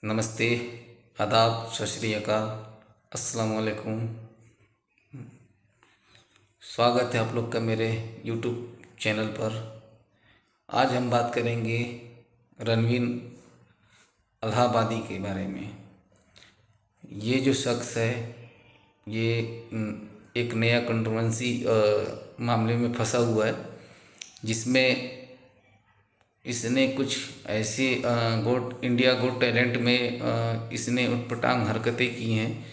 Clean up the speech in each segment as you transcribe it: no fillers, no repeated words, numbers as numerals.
नमस्ते, आदाब, सत श्री अकाल, अस्सलाम वालेकुम। स्वागत है आप लोग का मेरे यूट्यूब चैनल पर। आज हम बात करेंगे रणवीर अलाहाबादी के बारे में। ये जो शख्स है ये एक नया कंट्रोवर्सी मामले में फंसा हुआ है, जिसमें इसने कुछ ऐसे गोट इंडिया गोट टैलेंट में इसने उटपटांग हरकतें की हैं,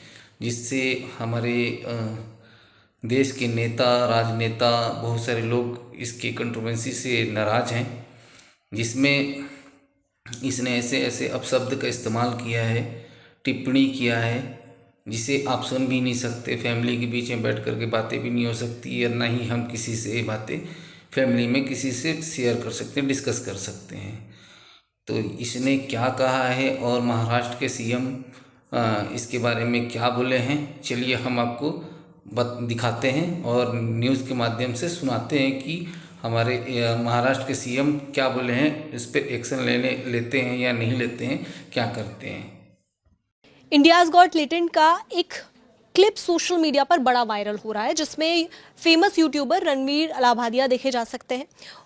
जिससे हमारे देश के नेता, राजनेता, बहुत सारे लोग इसकी कंट्रोवर्सी से नाराज़ हैं। जिसमें इसने ऐसे ऐसे अपशब्द का इस्तेमाल किया है, टिप्पणी किया है, जिसे आप सुन भी नहीं सकते। फैमिली के बीच में बैठ कर के बातें भी नहीं हो सकती, या ना ही हम किसी से ये बातें फैमिली में किसी से शेयर कर सकते हैं, डिस्कस कर सकते हैं। तो इसने क्या कहा है और महाराष्ट्र के सीएम इसके बारे में क्या बोले हैं, चलिए हम आपको दिखाते हैं और न्यूज़ के माध्यम से सुनाते हैं कि हमारे महाराष्ट्र के सीएम क्या बोले हैं, इस पर एक्शन लेते हैं या नहीं लेते हैं, क्या करते हैं। इंडियाज गॉट टैलेंट का एक क्लिप सोशल मीडिया पर बड़ा वायरल हो रहा है, जिसमें फेमस यूट्यूबर रणवीर अलाहाबादिया देखे जा सकते हैं।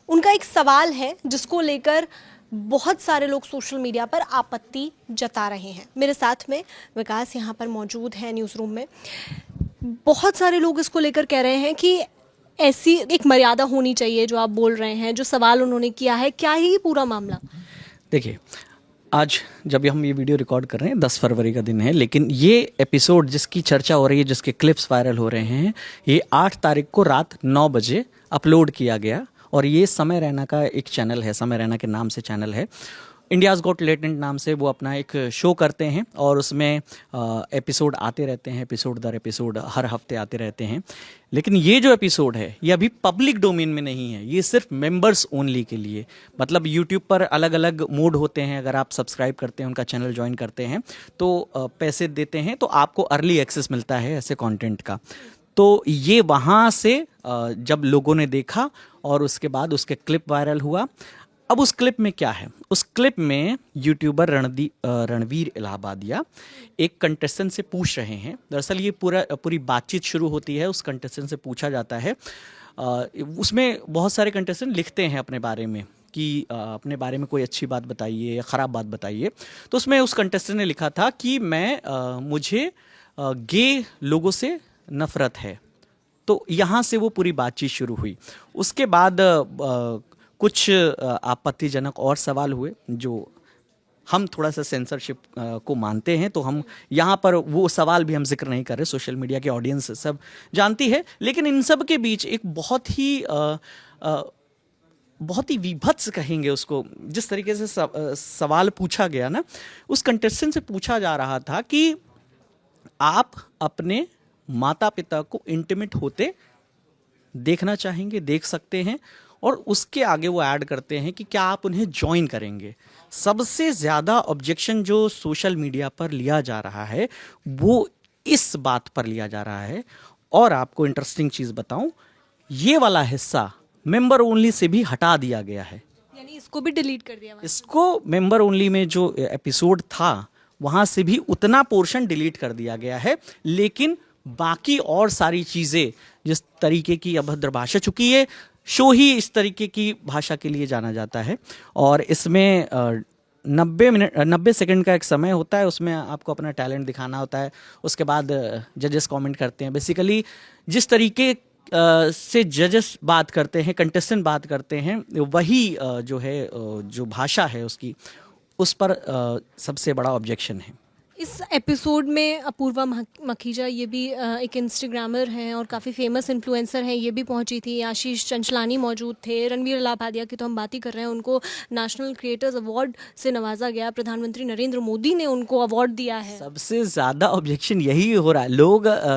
उनका एक सवाल है जिसको लेकर बहुत सारे लोग सोशल मीडिया पर आपत्ति जता रहे हैं। मेरे साथ में विकास यहाँ पर मौजूद है न्यूज़ रूम में। बहुत सारे लोग इसको लेकर कह रहे हैं कि ऐसी एक मर्यादा होनी चाहिए जो आप बोल रहे हैं, जो सवाल उन्होंने किया है। क्या है ये पूरा मामला? देखिए, आज जब हम ये वीडियो रिकॉर्ड कर रहे हैं 10 फरवरी का दिन है, लेकिन ये एपिसोड जिसकी चर्चा हो रही है, जिसके क्लिप्स वायरल हो रहे हैं, ये 8 तारीख को रात 9 बजे अपलोड किया गया। और ये समय रैना का एक चैनल है, समय रैना के नाम से चैनल है। इंडियाज़ गॉट टैलेंट नाम से वो अपना एक शो करते हैं और उसमें एपिसोड आते रहते हैं, एपिसोड दर एपिसोड हर हफ्ते आते रहते हैं। लेकिन ये जो एपिसोड है ये अभी पब्लिक डोमेन में नहीं है, ये सिर्फ मेंबर्स ओनली के लिए। मतलब यूट्यूब पर अलग अलग मोड होते हैं, अगर आप सब्सक्राइब करते हैं, उनका चैनल ज्वाइन करते हैं तो पैसे देते हैं तो आपको अर्ली एक्सेस मिलता है ऐसे कंटेंट का। तो ये वहाँ से जब लोगों ने देखा और उसके बाद उसके क्लिप वायरल हुआ। अब उस क्लिप में क्या है? उस क्लिप में यूट्यूबर रणवीर अलाहाबादिया एक कंटेस्टेंट से पूछ रहे हैं। दरअसल ये पूरी बातचीत शुरू होती है, उस कंटेस्टेंट से पूछा जाता है। उसमें बहुत सारे कंटेस्टेंट लिखते हैं अपने बारे में कि अपने बारे में कोई अच्छी बात बताइए या ख़राब बात बताइए। तो उसमें उस कंटेस्टेंट ने लिखा था कि मुझे गे लोगों से नफ़रत है। तो यहाँ से वो पूरी बातचीत शुरू हुई। उसके बाद कुछ आपत्तिजनक और सवाल हुए, जो हम थोड़ा सा सेंसरशिप को मानते हैं, तो हम यहाँ पर वो सवाल भी हम जिक्र नहीं कर रहे। सोशल मीडिया की ऑडियंस सब जानती है। लेकिन इन सब के बीच एक बहुत ही विभत्स कहेंगे उसको, जिस तरीके से सवाल पूछा गया ना, उस कंटेस्टेंट से पूछा जा रहा था कि आप अपने माता पिता को इंटीमेट होते देखना चाहेंगे, देख सकते हैं। और उसके आगे वो ऐड करते हैं कि क्या आप उन्हें ज्वाइन करेंगे। सबसे ज़्यादा ऑब्जेक्शन जो सोशल मीडिया पर लिया जा रहा है वो इस बात पर लिया जा रहा है। और आपको इंटरेस्टिंग चीज़ बताऊं, ये वाला हिस्सा मेंबर ओनली से भी हटा दिया गया है, यानी इसको भी डिलीट कर दिया? इसको मेंबर ओनली में जो एपिसोड था वहाँ से भी उतना पोर्शन डिलीट कर दिया गया है। लेकिन बाकी और सारी चीज़ें, जिस तरीके की अभद्र भाषा, चुकी है शो ही इस तरीके की भाषा के लिए जाना जाता है। और इसमें 90 सेकंड का एक समय होता है, उसमें आपको अपना टैलेंट दिखाना होता है। उसके बाद जजेस कमेंट करते हैं। बेसिकली जिस तरीके से जजेस बात करते हैं, कंटेस्टेंट बात करते हैं, वही जो है जो भाषा है उसकी, उस पर सबसे बड़ा ऑब्जेक्शन है। इस एपिसोड में अपूर्वा मखीजा, ये भी एक इंस्टाग्रामर हैं और काफ़ी फेमस इन्फ्लुएंसर हैं, ये भी पहुंची थी। आशीष चंचलानी मौजूद थे। रणवीर अलाहाबादिया की तो हम बात ही कर रहे हैं, उनको नेशनल क्रिएटर्स अवार्ड से नवाजा गया। प्रधानमंत्री नरेंद्र मोदी ने उनको अवार्ड दिया है। सबसे ज़्यादा ऑब्जेक्शन यही हो रहा है।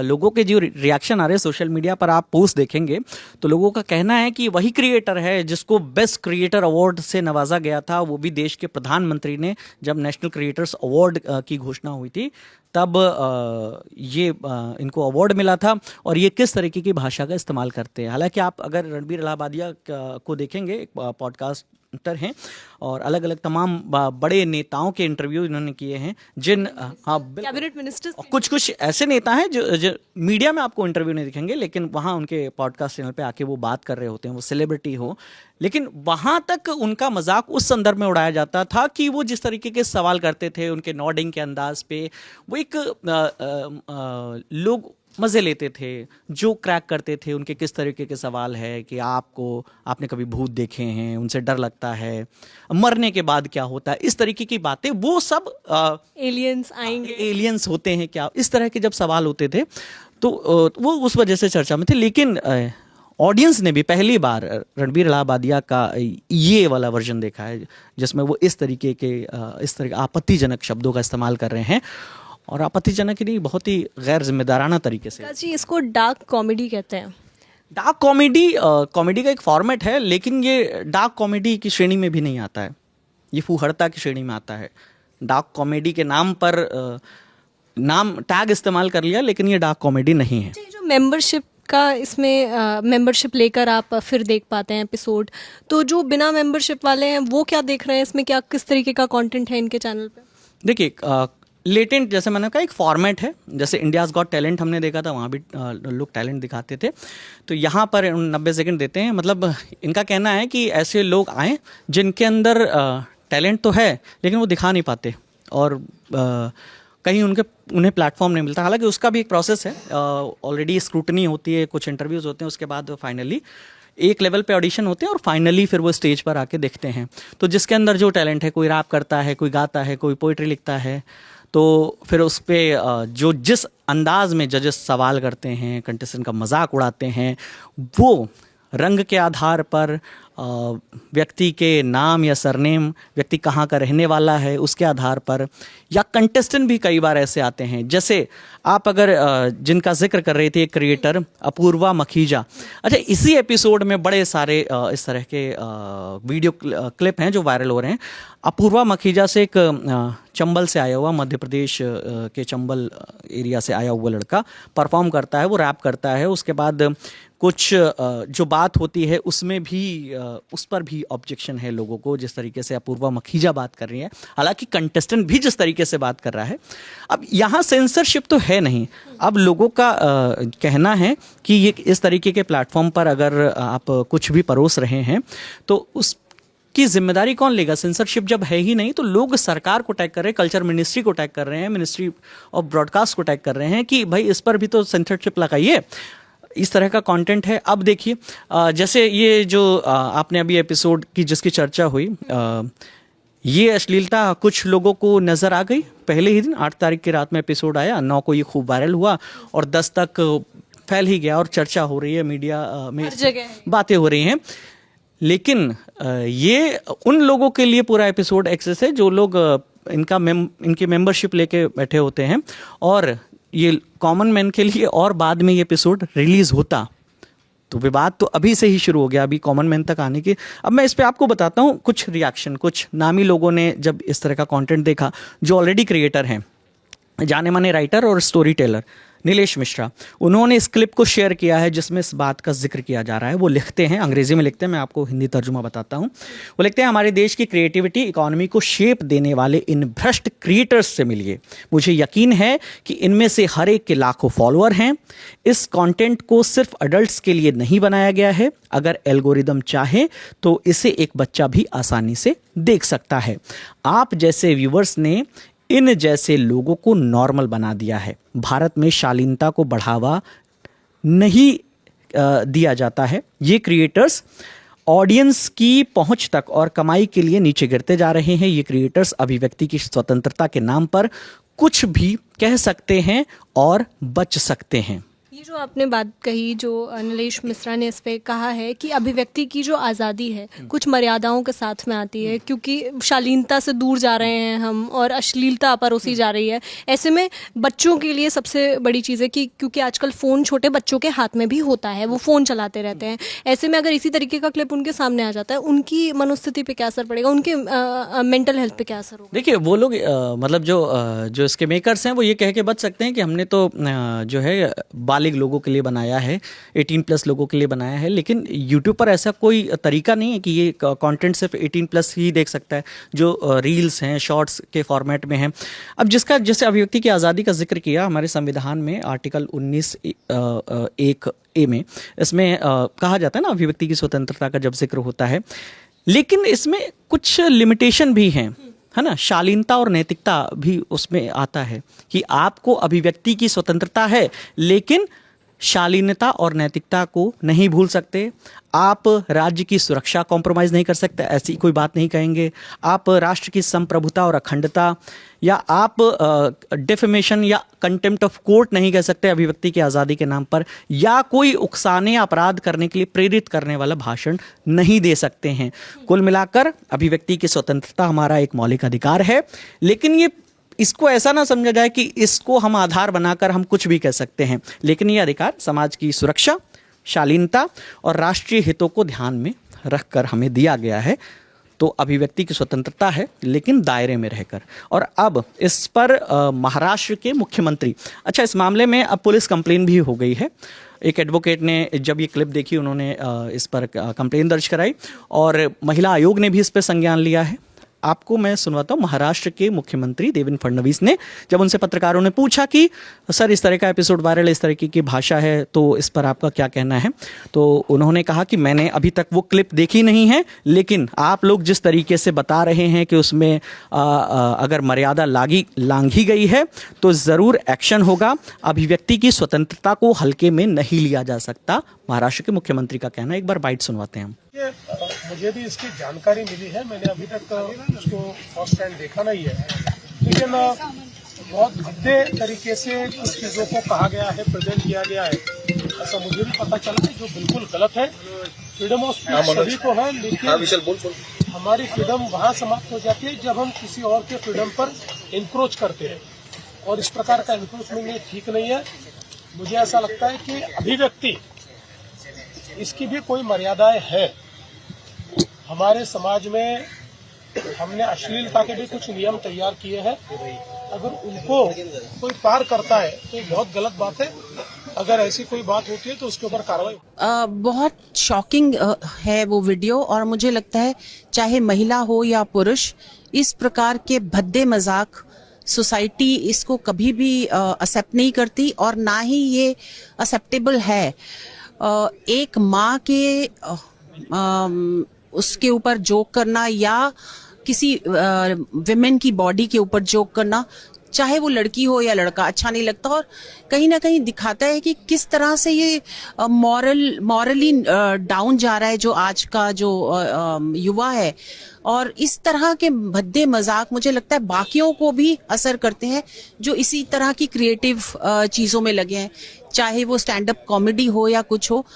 लोगों के जो रिएक्शन आ रहे हैं सोशल मीडिया पर, आप पोस्ट देखेंगे तो लोगों का कहना है कि वही क्रिएटर है जिसको बेस्ट क्रिएटर अवार्ड से नवाजा गया था, वो भी देश के प्रधानमंत्री ने। जब नेशनल क्रिएटर्स अवार्ड की घोषणा हुई थी तब ये इनको अवार्ड मिला था। और ये किस तरीके की भाषा का इस्तेमाल करते हैं। हालांकि आप अगर रणवीर अलाहाबादिया को देखेंगे, एक पॉडकास्ट प्रेजेंटर हैं और अलग अलग तमाम बड़े नेताओं के इंटरव्यू इन्होंने किए हैं, जिन हाँ कैबिनेट मिनिस्टर्स कुछ कुछ ऐसे नेता हैं जो मीडिया में आपको इंटरव्यू नहीं दिखेंगे, लेकिन वहाँ उनके पॉडकास्ट चैनल पे आके वो बात कर रहे होते हैं, वो सेलिब्रिटी हो, लेकिन वहाँ तक उनका मजाक उस संदर्भ में उड़ाया जाता था कि वो जिस तरीके के सवाल करते थे, उनके नॉडिंग के अंदाज पे वो एक लोग मज़े लेते थे, जो क्रैक करते थे उनके किस तरीके के सवाल है कि आपने कभी भूत देखे हैं, उनसे डर लगता है, मरने के बाद क्या होता है, इस तरीके की बातें, वो सब एलियंस आएंगे, एलियंस होते हैं क्या, इस तरह के जब सवाल होते थे तो वो उस वजह से चर्चा में थे। लेकिन ऑडियंस ने भी पहली बार रणबीर इलाहाबादिया का ये वाला वर्जन देखा है जिसमें वो इस तरह आपत्तिजनक शब्दों का इस्तेमाल कर रहे हैं, और आपत्तिजनक ही नहीं, बहुत ही गैर जिम्मेदाराना तरीके से। जी इसको डार्क कॉमेडी कहते हैं। डार्क कॉमेडी का एक फॉर्मेट है, लेकिन ये डार्क कॉमेडी की श्रेणी में भी नहीं आता है, ये फूहड़ता की श्रेणी में आता है। डार्क कॉमेडी के नाम पर नाम टैग इस्तेमाल कर लिया, लेकिन ये डार्क कॉमेडी नहीं है। जो मेंबरशिप का, इसमें मेंबरशिप लेकर आप फिर देख पाते हैं एपिसोड, तो जो बिना मेंबरशिप वाले हैं वो क्या देख रहे हैं इसमें, क्या किस तरीके का कंटेंट है इनके चैनल पे? देखिए लेटेंट, जैसे मैंने कहा, एक फॉर्मेट है, जैसे इंडियाज़ गॉट टैलेंट हमने देखा था, वहाँ भी लोग टैलेंट दिखाते थे, तो यहाँ पर 90 सेकंड देते हैं। मतलब इनका कहना है कि ऐसे लोग आएँ जिनके अंदर टैलेंट तो है लेकिन वो दिखा नहीं पाते, और कहीं उन्हें प्लेटफॉर्म नहीं मिलता। हालांकि उसका भी एक प्रोसेस है, ऑलरेडी स्क्रूटनी होती है, कुछ इंटरव्यूज़ होते हैं, उसके बाद फाइनली एक लेवल पे ऑडिशन होते हैं और फाइनली फिर वो स्टेज पर आके देखते हैं। तो जिसके अंदर जो टैलेंट है, कोई रैप करता है, कोई गाता है, कोई पोइट्री लिखता है, तो फिर उस पर जो जिस अंदाज में जजेस सवाल करते हैं, कंटेस्टेंट का मजाक उड़ाते हैं, वो रंग के आधार पर, व्यक्ति के नाम या सरनेम, व्यक्ति कहाँ का रहने वाला है उसके आधार पर, या कंटेस्टेंट भी कई बार ऐसे आते हैं, जैसे आप अगर जिनका जिक्र कर रहे थे, एक क्रिएटर अपूर्वा मखीजा। अच्छा, इसी एपिसोड में बड़े सारे इस तरह के वीडियो क्लिप हैं जो वायरल हो रहे हैं। अपूर्वा मखीजा से एक चंबल से आया हुआ, मध्य प्रदेश के चंबल एरिया से आया हुआ लड़का परफॉर्म करता है, वो रैप करता है, उसके बाद कुछ जो बात होती है उसमें भी उस पर भी ऑब्जेक्शन है लोगों को, जिस तरीके से अपूर्वा मखीजा बात कर रही है, हालांकि कंटेस्टेंट भी जिस तरीके से बात कर रहा है। अब यहाँ सेंसरशिप तो है नहीं, अब लोगों का कहना है कि ये इस तरीके के प्लेटफॉर्म पर अगर आप कुछ भी परोस रहे हैं तो उस की जिम्मेदारी कौन लेगा? सेंसरशिप जब है ही नहीं तो लोग सरकार को टैग कर रहे हैं, कल्चर मिनिस्ट्री को टैग कर रहे हैं, मिनिस्ट्री ऑफ ब्रॉडकास्ट को टैग कर रहे हैं कि भाई इस पर भी तो सेंसरशिप लगाइए। इस तरह का कंटेंट है। अब देखिए जैसे ये जो आपने अभी एपिसोड की जिसकी चर्चा हुई, ये अश्लीलता कुछ लोगों को नज़र आ गई पहले ही दिन, 8 तारीख की रात में एपिसोड आया, 9 को ये खूब वायरल हुआ और 10 तक फैल ही गया और चर्चा हो रही है, मीडिया में बातें हो रही हैं। लेकिन ये उन लोगों के लिए पूरा एपिसोड एक्सेस है जो लोग इनकी मेंबरशिप लेके बैठे होते हैं, और ये कॉमन मैन के लिए। और बाद में ये एपिसोड रिलीज होता तो विवाद तो अभी से ही शुरू हो गया, अभी कॉमन मैन तक आने की। अब मैं इस पे आपको बताता हूँ कुछ रिएक्शन। कुछ नामी लोगों ने जब इस तरह का कंटेंट देखा, जो ऑलरेडी क्रिएटर हैं, जाने माने राइटर और स्टोरी टेलर नीलेश मिश्रा, उन्होंने इस क्लिप को शेयर किया है जिसमें इस बात का जिक्र किया जा रहा है। वो लिखते हैं, अंग्रेजी में लिखते हैं, मैं आपको हिंदी तर्जुमा बताता हूँ। वो लिखते हैं, हमारे देश की क्रिएटिविटी इकोनॉमी को शेप देने वाले इन भ्रष्ट क्रिएटर्स से मिलिए। मुझे यकीन है कि इनमें से हर एक के लाखों फॉलोअर हैं। इस कंटेंट को सिर्फ अडल्ट्स के लिए नहीं बनाया गया है। अगर एल्गोरिदम चाहे तो इसे एक बच्चा भी आसानी से देख सकता है। आप जैसे व्यूअर्स ने इन जैसे लोगों को नॉर्मल बना दिया है। भारत में शालीनता को बढ़ावा नहीं दिया जाता है। ये क्रिएटर्स ऑडियंस की पहुंच तक और कमाई के लिए नीचे गिरते जा रहे हैं। ये क्रिएटर्स अभिव्यक्ति की स्वतंत्रता के नाम पर कुछ भी कह सकते हैं और बच सकते हैं। ये जो आपने बात कही, जो नीलेश मिश्रा ने इस पे कहा है कि अभिव्यक्ति की जो आज़ादी है कुछ मर्यादाओं के साथ में आती है, क्योंकि शालीनता से दूर जा रहे हैं हम और अश्लीलता परोसी जा रही है। ऐसे में बच्चों के लिए सबसे बड़ी चीज़ है कि क्योंकि आजकल फ़ोन छोटे बच्चों के हाथ में भी होता है, वो फ़ोन चलाते रहते हैं। ऐसे में अगर इसी तरीके का क्लिप उनके सामने आ जाता है, उनकी मनोस्थिति पे क्या असर पड़ेगा, उनके मेंटल हेल्थ पे क्या असर होगा? देखिए, वो लोग मतलब जो इसके मेकर्स हैं वो ये कह के बच सकते हैं कि हमने तो जो है नाबालिग लोगों के लिए बनाया है, 18+ लोगों के लिए बनाया है, लेकिन यूट्यूब पर ऐसा कोई तरीका नहीं है कि ये कंटेंट सिर्फ 18+ ही देख सकता है, जो रील्स हैं, शॉर्ट्स के फॉर्मेट में हैं। अब जिसका जैसे अभिव्यक्ति की आज़ादी का जिक्र किया हमारे संविधान में आर्टिकल 19(1)(a) में, इसमें कहा जाता है ना, अभिव्यक्ति की स्वतंत्रता का जब जिक्र होता है, लेकिन इसमें कुछ लिमिटेशन भी हैं, है ना। शालीनता और नैतिकता भी उसमें आता है कि आपको अभिव्यक्ति की स्वतंत्रता है, लेकिन शालीनता और नैतिकता को नहीं भूल सकते। आप राज्य की सुरक्षा कॉम्प्रोमाइज़ नहीं कर सकते, ऐसी कोई बात नहीं कहेंगे। आप राष्ट्र की संप्रभुता और अखंडता, या आप डिफेमेशन या कंटेम्प्ट ऑफ कोर्ट नहीं कह सकते अभिव्यक्ति की आज़ादी के नाम पर, या कोई उकसाने अपराध करने के लिए प्रेरित करने वाला भाषण नहीं दे सकते हैं। कुल मिलाकर अभिव्यक्ति की स्वतंत्रता हमारा एक मौलिक अधिकार है, लेकिन ये इसको ऐसा ना समझा जाए कि इसको हम आधार बनाकर हम कुछ भी कह सकते हैं, लेकिन ये अधिकार समाज की सुरक्षा, शालीनता और राष्ट्रीय हितों को ध्यान में रखकर हमें दिया गया है। तो अभिव्यक्ति की स्वतंत्रता है, लेकिन दायरे में रहकर। और अब इस पर महाराष्ट्र के मुख्यमंत्री, अच्छा इस मामले में अब पुलिस कंप्लेन भी हो गई है। एक एडवोकेट ने जब ये क्लिप देखी, उन्होंने इस पर कंप्लेन दर्ज कराई और महिला आयोग ने भी इस पर संज्ञान लिया है। आपको मैं सुनवाता हूँ। महाराष्ट्र के मुख्यमंत्री देवेंद्र फडणवीस ने जब उनसे पत्रकारों ने पूछा कि सर इस तरह का एपिसोड वायरल, इस तरह की भाषा है, तो इस पर आपका क्या कहना है, तो उन्होंने कहा कि मैंने अभी तक वो क्लिप देखी नहीं है, लेकिन आप लोग जिस तरीके से बता रहे हैं कि उसमें अगर मर्यादा लांघी गई है तो ज़रूर एक्शन होगा। अभिव्यक्ति की स्वतंत्रता को हल्के में नहीं लिया जा सकता, महाराष्ट्र के मुख्यमंत्री का कहना है। एक बार बाइट सुनवाते हैं हम। मुझे भी इसकी जानकारी मिली है, मैंने अभी तक उसको फर्स्ट हैंड देखा नहीं है, लेकिन बहुत भद्दे तरीके से कुछ चीज़ों को कहा गया है, प्रेजेंट किया गया है, ऐसा मुझे भी पता चला है, जो बिल्कुल गलत है। फ्रीडम ऑफ स्पीच सभी को है, लेकिन हमारी फ्रीडम वहाँ समाप्त हो जाती है जब हम किसी और के फ्रीडम पर इंक्रोच करते हैं, और इस प्रकार का इंक्रोचमेंट ठीक नहीं है। मुझे ऐसा लगता है कि अभिव्यक्ति, इसकी भी कोई मर्यादाएं हैं। हमारे समाज में हमने अश्लीलता के भी कुछ नियम तैयार किए हैं, अगर उनको कोई पार करता है तो ये बहुत गलत बात है। अगर ऐसी कोई बात होती है तो उसके ऊपर कार्रवाई। बहुत शॉकिंग है वो वीडियो, और मुझे लगता है चाहे महिला हो या पुरुष, इस प्रकार के भद्दे मजाक सोसाइटी इसको कभी भी एक्सेप्ट नहीं करती, और ना ही ये एक्सेप्टेबल है। एक माँ के उसके ऊपर जोक करना या किसी विमेन की बॉडी के ऊपर जोक करना, चाहे वो लड़की हो या लड़का, अच्छा नहीं लगता, और कहीं ना कहीं दिखाता है कि किस तरह से ये मॉरली डाउन जा रहा है जो आज का जो युवा है। और इस तरह के भद्दे मजाक मुझे लगता है बाकियों को भी असर करते हैं जो इसी तरह की क्रिएटिव चीजों में लगे हैं, चाहे वो स्टैंड अप कॉमेडी हो या कुछ हो।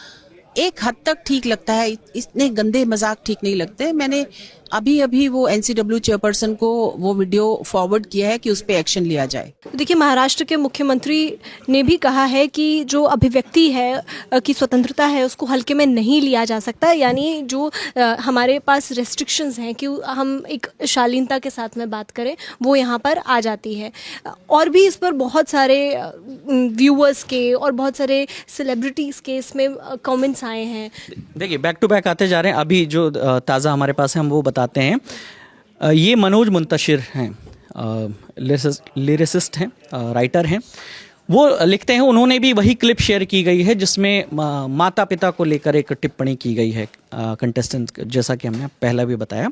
एक हद तक ठीक लगता है, इतने गंदे मजाक ठीक नहीं लगते। मैंने अभी वो NCW चेयरपर्सन को वो वीडियो फॉरवर्ड किया है कि उस पर एक्शन लिया जाए। देखिए, महाराष्ट्र के मुख्यमंत्री ने भी कहा है कि जो अभिव्यक्ति है की स्वतंत्रता है उसको हल्के में नहीं लिया जा सकता, यानी जो हमारे पास रेस्ट्रिक्शंस हैं कि हम एक शालीनता के साथ में बात करें, वो यहाँ पर आ जाती है। और भी इस पर बहुत सारे व्यूअर्स के और बहुत सारे सेलिब्रिटीज़ के इसमें कमेंट्स आए हैं। देखिए, बैक टू बैक आते जा रहे हैं। अभी जो ताज़ा हमारे पास है हम वो बताते हैं। ये मनोज मुंतशिर हैं, लिरिसिस्ट हैं, राइटर हैं। वो लिखते हैं, उन्होंने भी वही क्लिप शेयर की गई है जिसमें माता पिता को लेकर एक टिप्पणी की गई है कंटेस्टेंट, जैसा कि हमने पहले भी बताया।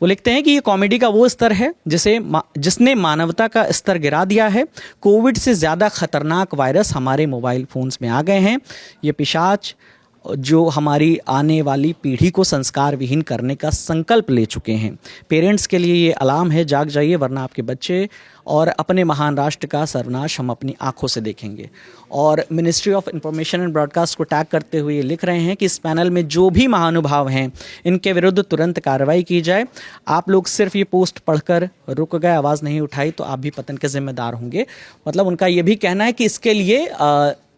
वो लिखते हैं कि ये कॉमेडी का वो स्तर है जिसने मानवता का स्तर गिरा दिया है। कोविड से ज़्यादा खतरनाक वायरस हमारे मोबाइल फ़ोन्स में आ गए हैं। ये पिशाच जो हमारी आने वाली पीढ़ी को संस्कार विहीन करने का संकल्प ले चुके हैं। पेरेंट्स के लिए ये अलार्म है, जाग जाइए वरना आपके बच्चे और अपने महान राष्ट्र का सर्वनाश हम अपनी आंखों से देखेंगे। और ministry of information and broadcast को टैग करते हुए लिख रहे हैं कि इस पैनल में जो भी महानुभाव हैं इनके विरुद्ध तुरंत कार्रवाई की जाए। आप लोग सिर्फ ये पोस्ट पढ़कर रुक गए, आवाज़ नहीं उठाई, तो आप भी पतन के जिम्मेदार होंगे। मतलब उनका ये भी कहना है कि इसके लिए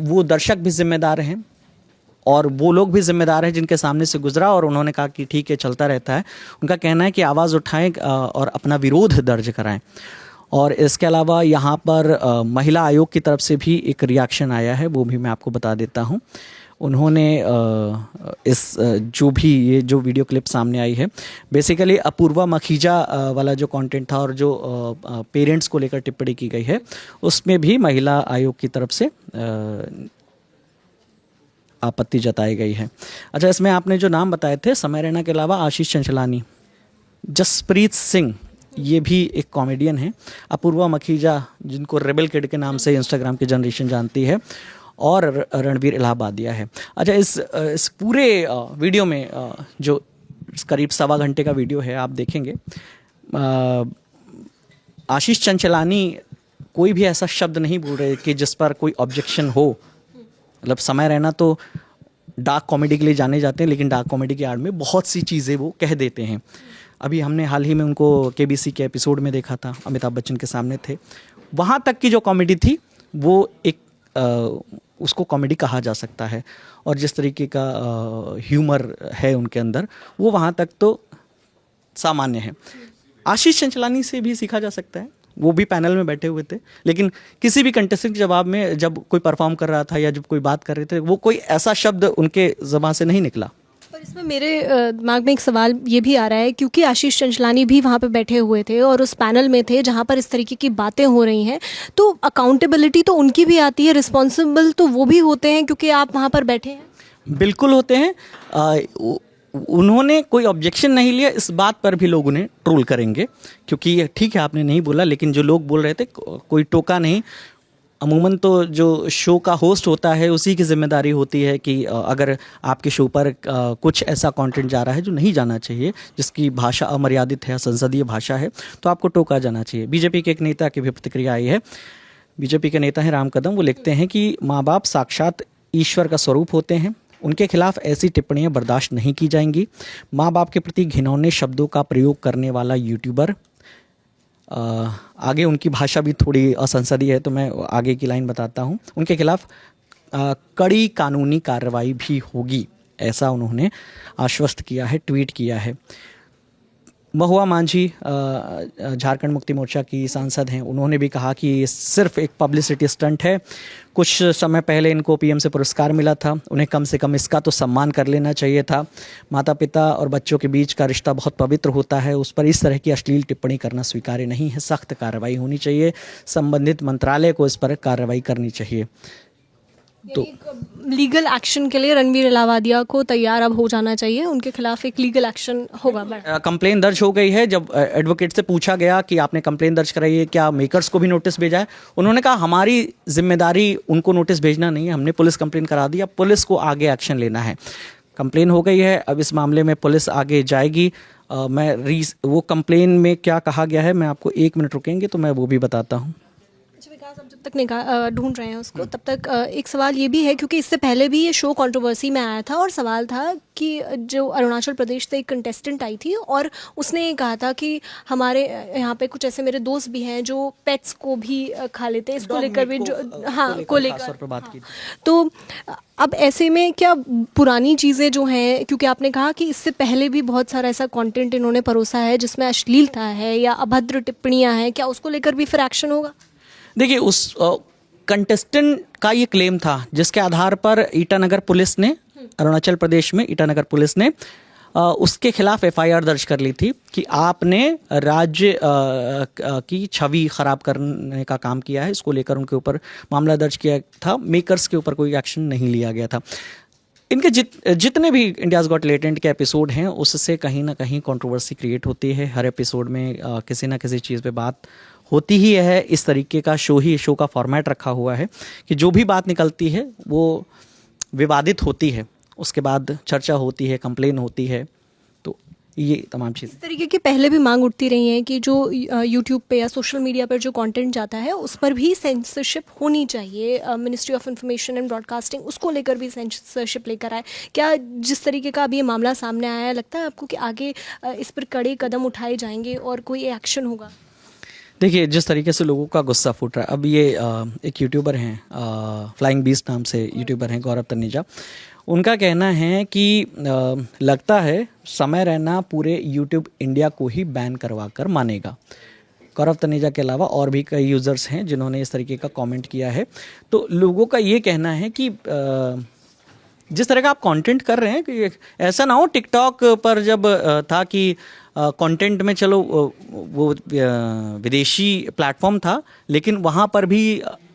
वो दर्शक भी जिम्मेदार हैं और वो लोग भी जिम्मेदार हैं जिनके सामने से गुजरा, और उन्होंने कहा कि ठीक है, चलता रहता है। उनका कहना है कि आवाज़ उठाएं और अपना विरोध दर्ज कराएं। और इसके अलावा यहाँ पर महिला आयोग की तरफ से भी एक रिएक्शन आया है, वो भी मैं आपको बता देता हूँ। उन्होंने जो भी ये जो वीडियो क्लिप सामने आई है, बेसिकली अपूर्वा मखीजा वाला जो कंटेंट था और जो पेरेंट्स को लेकर टिप्पणी की गई है, उसमें भी महिला आयोग की तरफ से आपत्ति जताई गई है। अच्छा, इसमें आपने जो नाम बताए थे, समय रैना के अलावा आशीष चंचलानी, जसप्रीत सिंह, ये भी एक कॉमेडियन है, अपूर्वा मखीजा जिनको रेबल किड के नाम से इंस्टाग्राम की जनरेशन जानती है, और रणवीर इलाहाबादिया है। अच्छा, इस पूरे वीडियो में जो करीब 1.25 घंटे का वीडियो है, आप देखेंगे आशीष चंचलानी कोई भी ऐसा शब्द नहीं बोल रहे कि जिस पर कोई ऑब्जेक्शन हो। मतलब समय रैना तो डार्क कॉमेडी के लिए जाने जाते हैं, लेकिन डार्क कॉमेडी की आड़ में बहुत सी चीज़ें वो कह देते हैं। अभी हमने हाल ही में उनको केबीसी के एपिसोड में देखा था, अमिताभ बच्चन के सामने थे। वहाँ तक की जो कॉमेडी थी वो एक उसको कॉमेडी कहा जा सकता है, और जिस तरीके का ह्यूमर है उनके अंदर, वो वहाँ तक तो सामान्य है। आशीष चंचलानी से भी सीखा जा सकता है, वो भी पैनल में बैठे हुए थे, लेकिन किसी भी कंटेस्टेंट के जवाब में जब कोई परफॉर्म कर रहा था या जब कोई बात कर रहे थे, वो कोई ऐसा शब्द उनके ज़बान से नहीं निकला। पर इसमें मेरे दिमाग में एक सवाल ये भी आ रहा है, क्योंकि आशीष चंचलानी भी वहाँ पे बैठे हुए थे और उस पैनल में थे जहाँ पर इस तरीके की बातें हो रही हैं, तो अकाउंटेबिलिटी तो उनकी भी आती है, रिस्पॉन्सिबल तो वो भी होते हैं क्योंकि आप वहाँ पर बैठे हैं। बिल्कुल होते हैं। उन्होंने कोई ऑब्जेक्शन नहीं लिया, इस बात पर भी लोग उन्हें ट्रोल करेंगे, क्योंकि ठीक है आपने नहीं बोला, लेकिन जो लोग बोल रहे थे कोई टोका नहीं। अमूमन तो जो शो का होस्ट होता है उसी की जिम्मेदारी होती है कि अगर आपके शो पर कुछ ऐसा कंटेंट जा रहा है जो नहीं जाना चाहिए, जिसकी भाषा अमर्यादित है, संसदीय भाषा है, तो आपको टोका जाना चाहिए। बीजेपी के एक नेता की भी प्रतिक्रिया आई है। बीजेपी के नेता हैं राम कदम, वो लिखते हैं कि माँ बाप साक्षात ईश्वर का स्वरूप होते हैं, उनके खिलाफ ऐसी टिप्पणियां बर्दाश्त नहीं की जाएंगी। माँ बाप के प्रति घिनौने शब्दों का प्रयोग करने वाला यूट्यूबर, आगे उनकी भाषा भी थोड़ी असंसदीय है तो मैं आगे की लाइन बताता हूँ, उनके खिलाफ कड़ी कानूनी कार्रवाई भी होगी, ऐसा उन्होंने आश्वस्त किया है, ट्वीट किया है। महुआ मांझी झारखंड मुक्ति मोर्चा की सांसद हैं, उन्होंने भी कहा कि ये सिर्फ एक पब्लिसिटी स्टंट है। कुछ समय पहले इनको पीएम से पुरस्कार मिला था, उन्हें कम से कम इसका तो सम्मान कर लेना चाहिए था। माता पिता और बच्चों के बीच का रिश्ता बहुत पवित्र होता है, उस पर इस तरह की अश्लील टिप्पणी करना स्वीकार्य नहीं है। सख्त कार्रवाई होनी चाहिए, संबंधित मंत्रालय को इस पर कार्रवाई करनी चाहिए। तो लीगल एक्शन के लिए रणवीर इलाहाबादिया को तैयार अब हो जाना चाहिए, उनके खिलाफ एक लीगल एक्शन होगा। कंप्लेन दर्ज हो गई है। जब एडवोकेट से पूछा गया कि आपने कंप्लेन दर्ज कराई है, क्या मेकर्स को भी नोटिस भेजा है, उन्होंने कहा हमारी जिम्मेदारी उनको नोटिस भेजना नहीं है, हमने पुलिस कंप्लेन करा दी, अब पुलिस को आगे एक्शन लेना है। कंप्लेन हो गई है, अब इस मामले में पुलिस आगे जाएगी। वो कंप्लेन में क्या कहा गया है, मैं आपको 1 मिनट रुकेंगे तो मैं वो भी बताता हूँ। अब जब तक ढूंढ रहे हैं उसको, तब तक एक सवाल ये भी है, क्योंकि इससे पहले भी ये शो कंट्रोवर्सी में आया था और सवाल था कि जो अरुणाचल प्रदेश से एक कंटेस्टेंट आई थी और उसने ये कहा था कि हमारे यहाँ पे कुछ ऐसे मेरे दोस्त भी हैं जो पेट्स को भी खा लेते हैं, इसको लेकर भी जो को लेकर बात की। तो अब ऐसे में क्या पुरानी चीज़ें जो हैं, क्योंकि आपने कहा कि इससे पहले भी बहुत सारा ऐसा कंटेंट इन्होंने परोसा है जिसमें अश्लीलता है या अभद्र टिप्पणियाँ हैं, क्या उसको लेकर भी फिर एक्शन होगा? देखिए, उस कंटेस्टेंट का ये क्लेम था जिसके आधार पर ईटानगर पुलिस ने, अरुणाचल प्रदेश में ईटानगर पुलिस ने उसके खिलाफ एफआईआर दर्ज कर ली थी कि आपने राज्य की छवि खराब करने का काम किया है। इसको लेकर उनके ऊपर मामला दर्ज किया था। मेकर्स के ऊपर कोई एक्शन नहीं लिया गया था। इनके जितने भी इंडियाज़ गॉट टैलेंट के एपिसोड हैं, उससे कहीं ना कहीं कंट्रोवर्सी क्रिएट होती है। हर एपिसोड में किसी ना किसी चीज़ पे बात होती ही है। इस तरीके का शो का फॉर्मेट रखा हुआ है कि जो भी बात निकलती है वो विवादित होती है, उसके बाद चर्चा होती है, कंप्लेन होती है, तो ये तमाम चीज़। इस तरीके की पहले भी मांग उठती रही है कि जो यूट्यूब पे या सोशल मीडिया पर जो कंटेंट जाता है उस पर भी सेंसरशिप होनी चाहिए। Ministry of information and broadcasting उसको लेकर भी सेंसरशिप लेकर आए। क्या जिस तरीके का अब ये मामला सामने आया है, लगता है आपको कि आगे इस पर कड़े कदम उठाए जाएंगे और कोई एक्शन होगा? देखिए, जिस तरीके से लोगों का गुस्सा फूट रहा है, अब ये एक यूट्यूबर हैं, फ्लाइंग बीस्ट नाम से यूट्यूबर हैं, गौरव तनेजा, उनका कहना है कि लगता है समय रैना पूरे यूट्यूब इंडिया को ही बैन करवा कर मानेगा। गौरव तनेजा के अलावा और भी कई यूज़र्स हैं जिन्होंने इस तरीके का कमेंट किया है। तो लोगों का ये कहना है कि जिस तरह का आप कंटेंट कर रहे हैं कि ऐसा ना हो टिकटॉक पर जब था कि कंटेंट में चलो वो विदेशी प्लेटफॉर्म था लेकिन वहाँ पर भी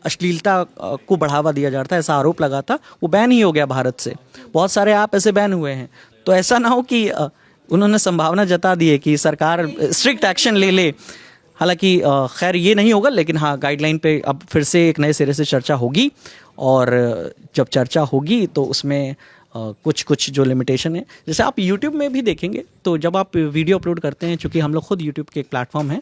अश्लीलता को बढ़ावा दिया जा रहा था, ऐसा आरोप लगा था, वो बैन ही हो गया भारत से। बहुत सारे ऐप ऐसे बैन हुए हैं। तो ऐसा ना हो कि उन्होंने संभावना जता दी है कि सरकार स्ट्रिक्ट एक्शन ले ले। हालांकि खैर ये नहीं होगा, लेकिन हाँ गाइडलाइन पे अब फिर से एक नए सिरे से चर्चा होगी और जब चर्चा होगी तो उसमें कुछ जो लिमिटेशन है, जैसे आप YouTube में भी देखेंगे तो जब आप वीडियो अपलोड करते हैं, चूँकि हम लोग खुद YouTube के एक प्लेटफॉर्म हैं,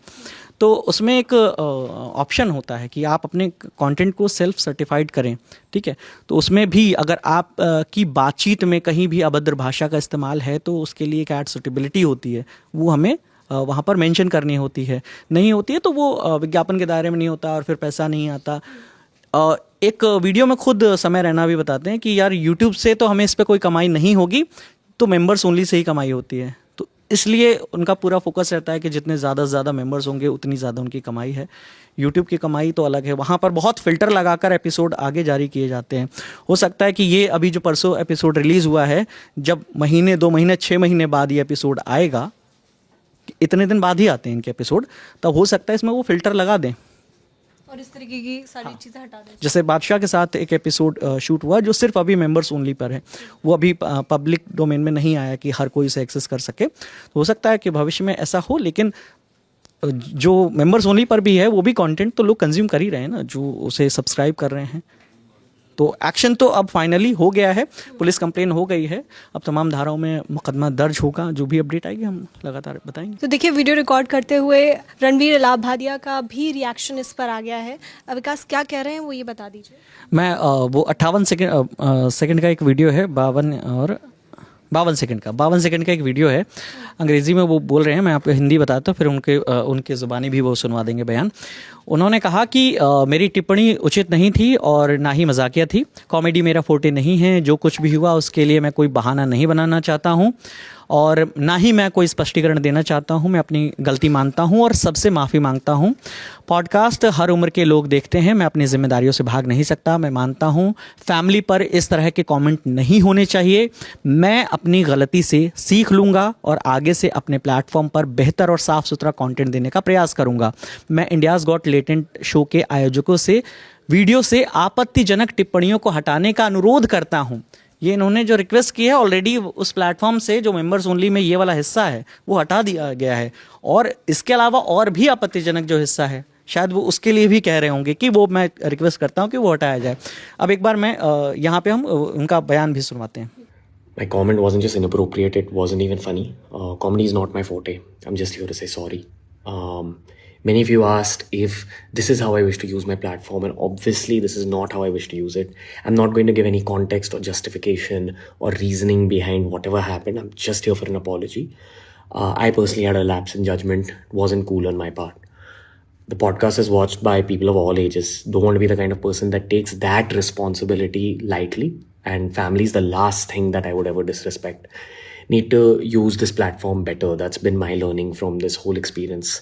तो उसमें एक ऑप्शन होता है कि आप अपने कंटेंट को सेल्फ सर्टिफाइड करें, ठीक है। तो उसमें भी अगर आप की बातचीत में कहीं भी अभद्र भाषा का इस्तेमाल है तो उसके लिए एक एड सुटेबिलिटी होती है, वो हमें वहाँ पर मेंशन करनी होती है। नहीं होती है तो वो विज्ञापन के दायरे में नहीं होता और फिर पैसा नहीं आता। एक वीडियो में खुद समय रैना भी बताते हैं कि यार YouTube से तो हमें इस पर कोई कमाई नहीं होगी, तो मेंबर्स ओनली से ही कमाई होती है। तो इसलिए उनका पूरा फोकस रहता है कि जितने ज़्यादा से ज़्यादा मेंबर्स होंगे उतनी ज़्यादा उनकी कमाई है। YouTube की कमाई तो अलग है, वहाँ पर बहुत फ़िल्टर लगाकर एपिसोड आगे जारी किए जाते हैं। हो सकता है कि ये अभी जो परसों एपिसोड रिलीज़ हुआ है, जब महीने 2 महीने 6 महीने बाद ये एपिसोड आएगा, इतने दिन बाद ही आते हैं इनके एपिसोड, तब हो सकता है इसमें वो फ़िल्टर लगा दें और इस तरीके की सारी चीज़ें हटा दें। जैसे बादशाह के साथ एक एपिसोड शूट हुआ जो सिर्फ अभी मेंबर्स ओनली पर है, वो अभी पब्लिक डोमेन में नहीं आया कि हर कोई इसे एक्सेस कर सके। तो हो सकता है कि भविष्य में ऐसा हो, लेकिन जो मेंबर्स ओनली पर भी है वो भी कंटेंट तो लोग कंज्यूम कर ही रहे हैं ना, जो उसे सब्सक्राइब कर रहे हैं। तो एक्शन तो अब फाइनली हो गया है, पुलिस कंप्लेन हो गई है, अब तमाम धाराओं में मुकदमा दर्ज होगा। जो भी अपडेट आएगी हम लगातार बताएंगे। तो देखिए, वीडियो रिकॉर्ड करते हुए रणवीर अलाहाबादिया का भी रिएक्शन इस पर आ गया है। विकास क्या कह रहे हैं वो ये बता दीजिए। मैं वो 58 सेकंड का एक वीडियो है, 52 सेकंड का एक वीडियो है, अंग्रेज़ी में वो बोल रहे हैं, मैं आपको हिंदी बताता हूँ, फिर उनके ज़ुबानी भी वो सुनवा देंगे बयान। उन्होंने कहा कि मेरी टिप्पणी उचित नहीं थी और ना ही मजाकिया थी। कॉमेडी मेरा फोटे नहीं है। जो कुछ भी हुआ उसके लिए मैं कोई बहाना नहीं बनाना चाहता हूँ और ना ही मैं कोई स्पष्टीकरण देना चाहता हूँ। मैं अपनी गलती मानता हूँ और सबसे माफ़ी मांगता हूँ। पॉडकास्ट हर उम्र के लोग देखते हैं, मैं अपनी जिम्मेदारियों से भाग नहीं सकता। मैं मानता हूँ फैमिली पर इस तरह के कमेंट नहीं होने चाहिए। मैं अपनी गलती से सीख लूँगा और आगे से अपने प्लेटफॉर्म पर बेहतर और साफ़ सुथरा कंटेंट देने का प्रयास करूँगा। मैं इंडियाज़ गॉट लेटेंट शो के आयोजकों से वीडियो से आपत्तिजनक टिप्पणियों को हटाने का अनुरोध करता हूँ। ये इन्होंने जो रिक्वेस्ट की है ऑलरेडी उस प्लेटफॉर्म से जो मेंबर्स ओनली में ये वाला हिस्सा है वो हटा दिया गया है, और इसके अलावा और भी आपत्तिजनक जो हिस्सा है शायद वो उसके लिए भी कह रहे होंगे कि वो मैं रिक्वेस्ट करता हूँ कि वो हटाया जाए। अब एक बार मैं यहाँ पे हम उनका बयान भी सुनवाते हैं। My comment wasn't just inappropriate, it wasn't even funny. Comedy is not my forte. I'm just here to say sorry. Many of you asked if this is how I wish to use my platform, and obviously this is not how I wish to use it. I'm not going to give any context or justification or reasoning behind whatever happened. I'm just here for an apology. I personally had a lapse in judgment. It wasn't cool on my part. The podcast is watched by people of all ages. Don't want to be the kind of person that takes that responsibility lightly. And family is the last thing that I would ever disrespect. Need to use this platform better. That's been my learning from this whole experience.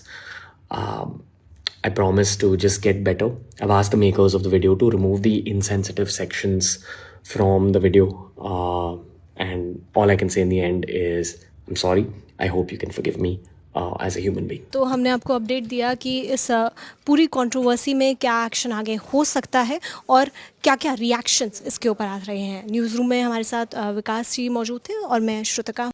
I promise to just get better. I've asked the makers of the video to remove the insensitive sections from the video. And all I can say in the end is, I'm sorry. I hope you can forgive me as a human being. तो हमने आपको update दिया कि इस पूरी controversy में क्या action आगे हो सकता है और क्या क्या रिएक्शंस इसके ऊपर आ रहे हैं। न्यूज़ रूम में हमारे साथ विकास जी मौजूद थे और मैं श्रुतिका